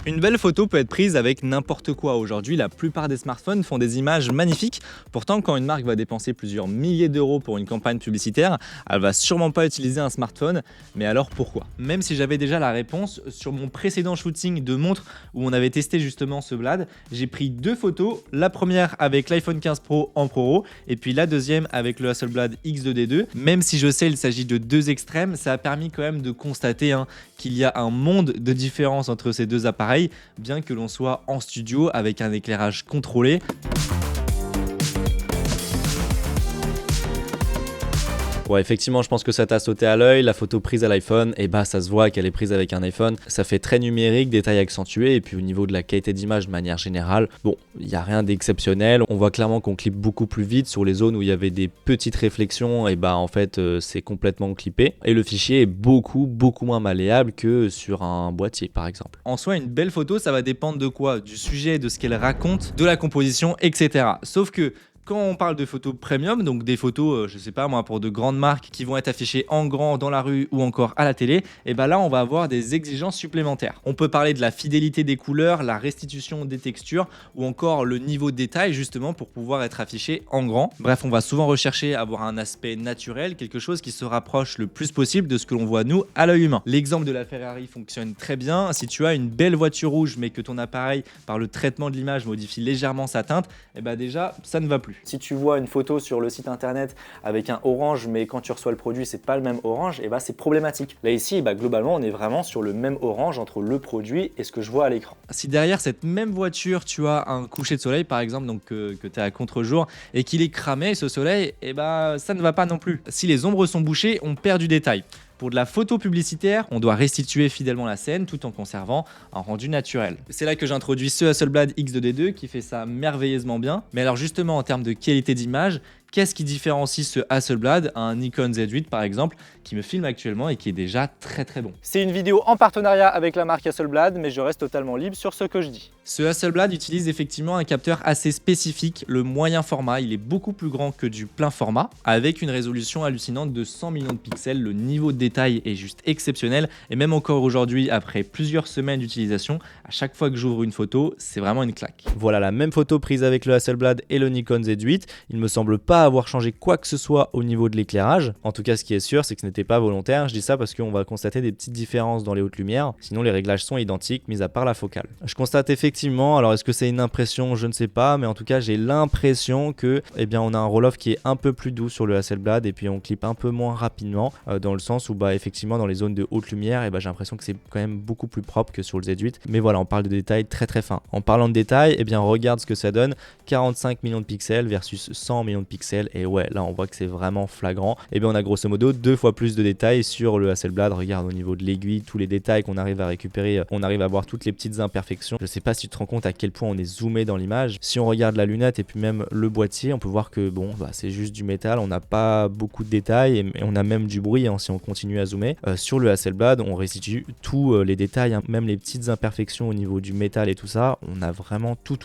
Une belle photo peut être prise avec n'importe quoi. Aujourd'hui, la plupart des smartphones font des images magnifiques. Pourtant, quand une marque va dépenser plusieurs milliers d'euros pour une campagne publicitaire, elle va sûrement pas utiliser un smartphone. Mais alors pourquoi? Même si j'avais déjà la réponse, sur mon précédent shooting de montre où on avait testé justement ce Blad, j'ai pris deux photos. La première avec l'iPhone 15 Pro en ProRAW et puis la deuxième avec le Hasselblad X2D2. Même si je sais il s'agit de deux extrêmes, ça a permis quand même de constater qu'il y a un monde de différence entre ces deux appareils, bien que l'on soit en studio avec un éclairage contrôlé. Ouais, effectivement, je pense que ça t'a sauté à l'œil. La photo prise à l'iPhone, ça se voit qu'elle est prise avec un iPhone. Ça fait très numérique, détail accentué. Et puis au niveau de la qualité d'image de manière générale, bon, il n'y a rien d'exceptionnel. On voit clairement qu'on clippe beaucoup plus vite sur les zones où il y avait des petites réflexions. En fait, c'est complètement clippé. Et le fichier est beaucoup moins malléable que sur un boîtier, par exemple. En soi, une belle photo, ça va dépendre de quoi? Du sujet, de ce qu'elle raconte, de la composition, etc. Sauf que quand on parle de photos premium, donc des photos, je sais pas moi, pour de grandes marques qui vont être affichées en grand dans la rue ou encore à la télé, là on va avoir des exigences supplémentaires. On peut parler de la fidélité des couleurs, la restitution des textures ou encore le niveau de détail justement pour pouvoir être affiché en grand. Bref, on va souvent rechercher à avoir un aspect naturel, quelque chose qui se rapproche le plus possible de ce que l'on voit nous à l'œil humain. L'exemple de la Ferrari fonctionne très bien. Si tu as une belle voiture rouge mais que ton appareil par le traitement de l'image modifie légèrement sa teinte, déjà ça ne va plus. Si tu vois une photo sur le site internet avec un orange, mais quand tu reçois le produit, c'est pas le même orange, c'est problématique. Là ici, globalement, on est vraiment sur le même orange entre le produit et ce que je vois à l'écran. Si derrière cette même voiture, tu as un coucher de soleil par exemple, donc que tu es à contre-jour et qu'il est cramé ce soleil, ça ne va pas non plus. Si les ombres sont bouchées, on perd du détail. Pour de la photo publicitaire, on doit restituer fidèlement la scène tout en conservant un rendu naturel. C'est là que j'introduis ce Hasselblad X2D2 qui fait ça merveilleusement bien. Mais alors justement en termes de qualité d'image, qu'est-ce qui différencie ce Hasselblad à un Nikon Z8 par exemple qui me filme actuellement et qui est déjà très bon? C'est une vidéo en partenariat avec la marque Hasselblad, mais je reste totalement libre sur ce que je dis. Ce Hasselblad utilise effectivement un capteur assez spécifique, le moyen format. Il est beaucoup plus grand que du plein format, avec une résolution hallucinante de 100 millions de pixels. Le niveau de détail est juste exceptionnel et même encore aujourd'hui, après plusieurs semaines d'utilisation, à chaque fois que j'ouvre une photo, c'est vraiment une claque. Voilà la même photo prise avec le Hasselblad et le Nikon Z8. Il me semble pas avoir changé quoi que ce soit au niveau de l'éclairage. En tout cas, ce qui est sûr, c'est que ce n'était pas volontaire. Je dis ça parce qu'on va constater des petites différences dans les hautes lumières. Sinon, les réglages sont identiques, mis à part la focale. Je constate effectivement, alors est-ce que c'est une impression? Je ne sais pas, mais en tout cas, j'ai l'impression que, on a un roll-off qui est un peu plus doux sur le Hasselblad et puis on clippe un peu moins rapidement, dans le sens où, effectivement, dans les zones de haute lumière, j'ai l'impression que c'est quand même beaucoup plus propre que sur le Z8. Mais voilà, on parle de détails très fins. En parlant de détails, regarde ce que ça donne. 45 millions de pixels versus 100 millions de pixels. Et ouais, là, on voit que c'est vraiment flagrant. On a grosso modo 2 fois plus de détails sur le Hasselblad. Regarde au niveau de l'aiguille, tous les détails qu'on arrive à récupérer. On arrive à voir toutes les petites imperfections. Je sais pas si tu te rends compte à quel point on est zoomé dans l'image. Si on regarde la lunette et puis même le boîtier, on peut voir que c'est juste du métal. On n'a pas beaucoup de détails et on a même du bruit si on continue à zoomer. Sur le Hasselblad, on restitue tous les détails, même les petites imperfections au niveau du métal et tout ça. On a vraiment tout.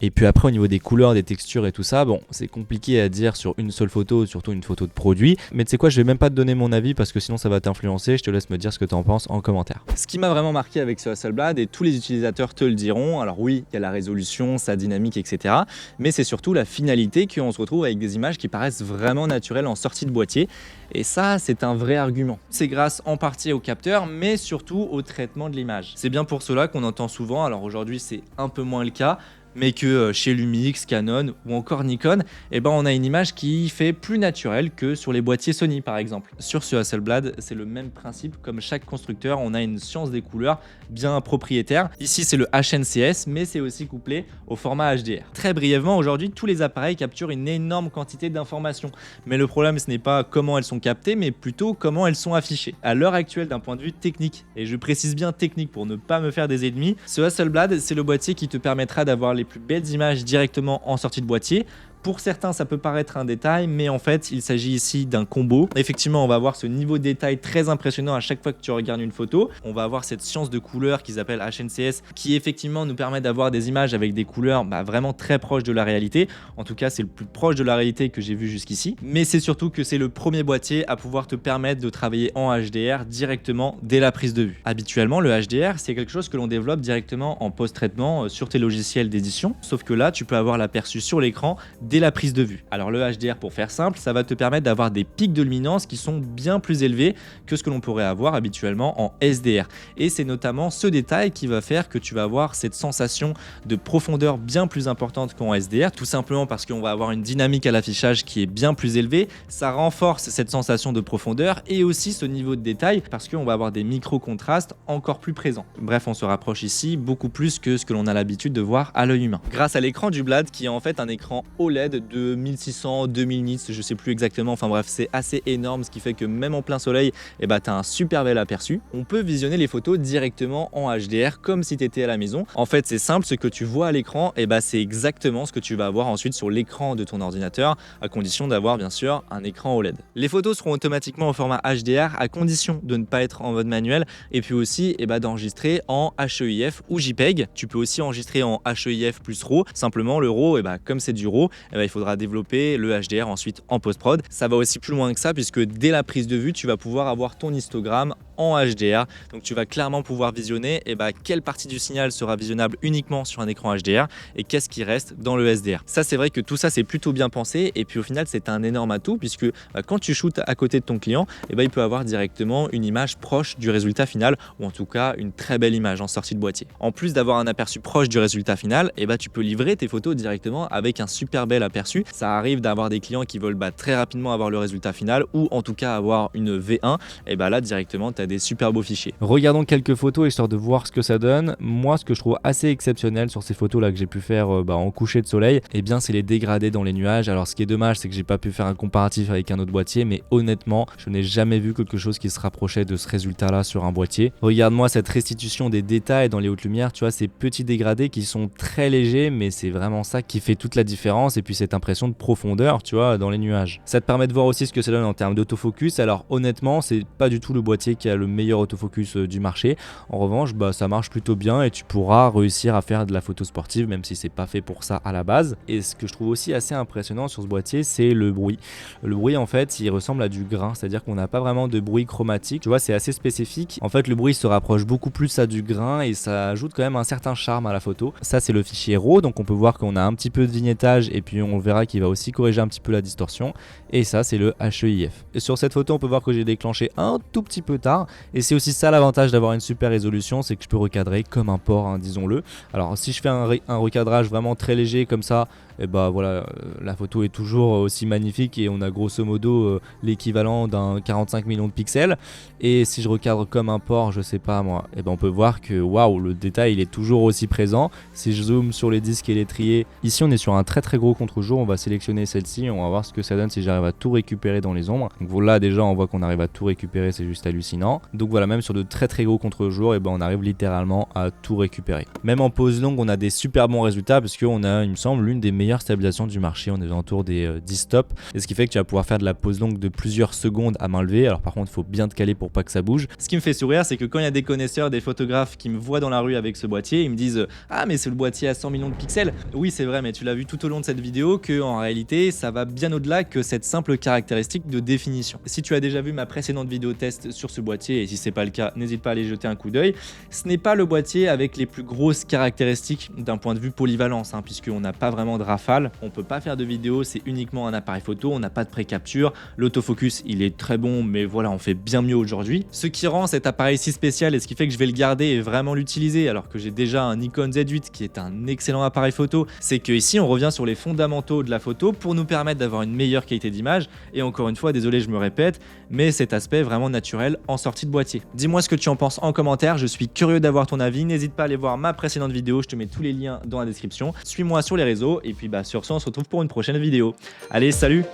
Et puis après, au niveau des couleurs, des textures et tout ça, c'est compliqué à dire sur une seule photo, surtout une photo de produit. Mais tu sais quoi, je vais même pas te donner mon avis parce que sinon ça va t'influencer. Je te laisse me dire ce que tu en penses en commentaire. Ce qui m'a vraiment marqué avec ce Hasselblad, et tous les utilisateurs te le diront, alors oui, il y a la résolution, sa dynamique, etc. Mais c'est surtout la finalité qu'on se retrouve avec des images qui paraissent vraiment naturelles en sortie de boîtier. Et ça, c'est un vrai argument. C'est grâce en partie au capteur, mais surtout au traitement de l'image. C'est bien pour cela qu'on entend souvent, alors aujourd'hui c'est un peu moins le cas, mais que chez Lumix, Canon ou encore Nikon, on a une image qui fait plus naturelle que sur les boîtiers Sony par exemple. Sur ce Hasselblad, c'est le même principe, comme chaque constructeur, on a une science des couleurs bien propriétaire. Ici c'est le HNCS, mais c'est aussi couplé au format HDR. Très brièvement, aujourd'hui tous les appareils capturent une énorme quantité d'informations, mais le problème ce n'est pas comment elles sont captées, mais plutôt comment elles sont affichées. À l'heure actuelle d'un point de vue technique, et je précise bien technique pour ne pas me faire des ennemis, ce Hasselblad c'est le boîtier qui te permettra d'avoir les plus belles images directement en sortie de boîtier. Pour certains, ça peut paraître un détail, mais en fait, il s'agit ici d'un combo. Effectivement, on va avoir ce niveau de détail très impressionnant à chaque fois que tu regardes une photo. On va avoir cette science de couleur qu'ils appellent HNCS, qui effectivement nous permet d'avoir des images avec des couleurs vraiment très proches de la réalité. En tout cas, c'est le plus proche de la réalité que j'ai vu jusqu'ici. Mais c'est surtout que c'est le premier boîtier à pouvoir te permettre de travailler en HDR directement dès la prise de vue. Habituellement, le HDR, c'est quelque chose que l'on développe directement en post-traitement sur tes logiciels d'édition. Sauf que là, tu peux avoir l'aperçu sur l'écran dès la prise de vue. Alors le HDR, pour faire simple, ça va te permettre d'avoir des pics de luminance qui sont bien plus élevés que ce que l'on pourrait avoir habituellement en SDR. Et c'est notamment ce détail qui va faire que tu vas avoir cette sensation de profondeur bien plus importante qu'en SDR, tout simplement parce qu'on va avoir une dynamique à l'affichage qui est bien plus élevée. Ça renforce cette sensation de profondeur et aussi ce niveau de détail parce qu'on va avoir des micro-contrastes encore plus présents. Bref, on se rapproche ici beaucoup plus que ce que l'on a l'habitude de voir à l'œil humain. Grâce à l'écran du Blade qui est en fait un écran OLED de 1600, 2000 nits, je sais plus exactement, enfin bref, c'est assez énorme, ce qui fait que même en plein soleil, tu as un super bel aperçu. On peut visionner les photos directement en HDR comme si tu étais à la maison. En fait, c'est simple, ce que tu vois à l'écran, c'est exactement ce que tu vas avoir ensuite sur l'écran de ton ordinateur, à condition d'avoir bien sûr un écran OLED. Les photos seront automatiquement au format HDR à condition de ne pas être en mode manuel et puis aussi d'enregistrer en HEIF ou JPEG. Tu peux aussi enregistrer en HEIF plus RAW. Simplement le RAW, comme c'est du RAW, il faudra développer le HDR ensuite en post-prod. Ça va aussi plus loin que ça puisque dès la prise de vue, tu vas pouvoir avoir ton histogramme en HDR. Donc tu vas clairement pouvoir visionner quelle partie du signal sera visionnable uniquement sur un écran HDR et qu'est-ce qui reste dans le SDR. Ça, c'est vrai que tout ça c'est plutôt bien pensé et puis au final c'est un énorme atout puisque quand tu shootes à côté de ton client, il peut avoir directement une image proche du résultat final ou en tout cas une très belle image en sortie de boîtier. En plus d'avoir un aperçu proche du résultat final, tu peux livrer tes photos directement avec un super bel aperçu. Ça arrive d'avoir des clients qui veulent très rapidement avoir le résultat final ou en tout cas avoir une V1 là directement tu as des super beaux fichiers. Regardons quelques photos histoire de voir ce que ça donne. Moi, ce que je trouve assez exceptionnel sur ces photos là que j'ai pu faire en coucher de soleil, c'est les dégradés dans les nuages. Alors ce qui est dommage, c'est que j'ai pas pu faire un comparatif avec un autre boîtier, mais honnêtement, je n'ai jamais vu quelque chose qui se rapprochait de ce résultat là sur un boîtier. Regarde-moi cette restitution des détails dans les hautes lumières, tu vois, ces petits dégradés qui sont très légers, mais c'est vraiment ça qui fait toute la différence et puis cette impression de profondeur, tu vois, dans les nuages. Ça te permet de voir aussi ce que ça donne en termes d'autofocus. Alors honnêtement, c'est pas du tout le boîtier qui a le meilleur autofocus du marché. En revanche, ça marche plutôt bien et tu pourras réussir à faire de la photo sportive même si c'est pas fait pour ça à la base. Et ce que je trouve aussi assez impressionnant sur ce boîtier, c'est le bruit. Le bruit en fait, il ressemble à du grain, c'est-à-dire qu'on n'a pas vraiment de bruit chromatique. Tu vois, c'est assez spécifique. En fait, le bruit se rapproche beaucoup plus à du grain et ça ajoute quand même un certain charme à la photo. Ça, c'est le fichier RAW, donc on peut voir qu'on a un petit peu de vignettage et puis on verra qu'il va aussi corriger un petit peu la distorsion. Et ça, c'est le HEIF. Et sur cette photo, on peut voir que j'ai déclenché un tout petit peu tard. Et c'est aussi ça l'avantage d'avoir une super résolution, c'est que je peux recadrer comme un porc, disons-le. Alors si je fais un recadrage vraiment très léger comme ça, voilà, la photo est toujours aussi magnifique et on a grosso modo l'équivalent d'un 45 millions de pixels. Et si je recadre comme un porc, je sais pas moi, on peut voir que waouh, le détail il est toujours aussi présent. Si je zoome sur les disques et les triers, ici on est sur un très très gros contre-jour, on va sélectionner celle-ci, on va voir ce que ça donne si j'arrive à tout récupérer dans les ombres. Donc voilà, déjà on voit qu'on arrive à tout récupérer, c'est juste hallucinant. Donc voilà, même sur de très très gros contre-jour, on arrive littéralement à tout récupérer. Même en pause longue, on a des super bons résultats parce qu'on a, il me semble, l'une des meilleures stabilisations du marché. On est autour des 10 stops. Et ce qui fait que tu vas pouvoir faire de la pause longue de plusieurs secondes à main levée. Alors par contre, il faut bien te caler pour pas que ça bouge. Ce qui me fait sourire, c'est que quand il y a des connaisseurs, des photographes qui me voient dans la rue avec ce boîtier, ils me disent « Ah, mais c'est le boîtier à 100 millions de pixels !» Oui, c'est vrai, mais tu l'as vu tout au long de cette vidéo qu'en réalité, ça va bien au-delà que cette simple caractéristique de définition. Si tu as déjà vu ma précédente vidéo test sur ce boîtier, et si c'est pas le cas, n'hésite pas à aller jeter un coup d'œil. Ce n'est pas le boîtier avec les plus grosses caractéristiques d'un point de vue polyvalence, puisqu'on n'a pas vraiment de rafale, on peut pas faire de vidéo, c'est uniquement un appareil photo, on n'a pas de pré-capture, l'autofocus il est très bon, mais voilà, on fait bien mieux aujourd'hui. Ce qui rend cet appareil si spécial et ce qui fait que je vais le garder et vraiment l'utiliser alors que j'ai déjà un Nikon Z8 qui est un excellent appareil photo, c'est que ici on revient sur les fondamentaux de la photo pour nous permettre d'avoir une meilleure qualité d'image et encore une fois, désolé je me répète, mais cet aspect vraiment naturel en sortie de boîtier. Dis-moi ce que tu en penses en commentaire, je suis curieux d'avoir ton avis, n'hésite pas à aller voir ma précédente vidéo, je te mets tous les liens dans la description, suis-moi sur les réseaux et puis sur ce on se retrouve pour une prochaine vidéo. Allez, salut!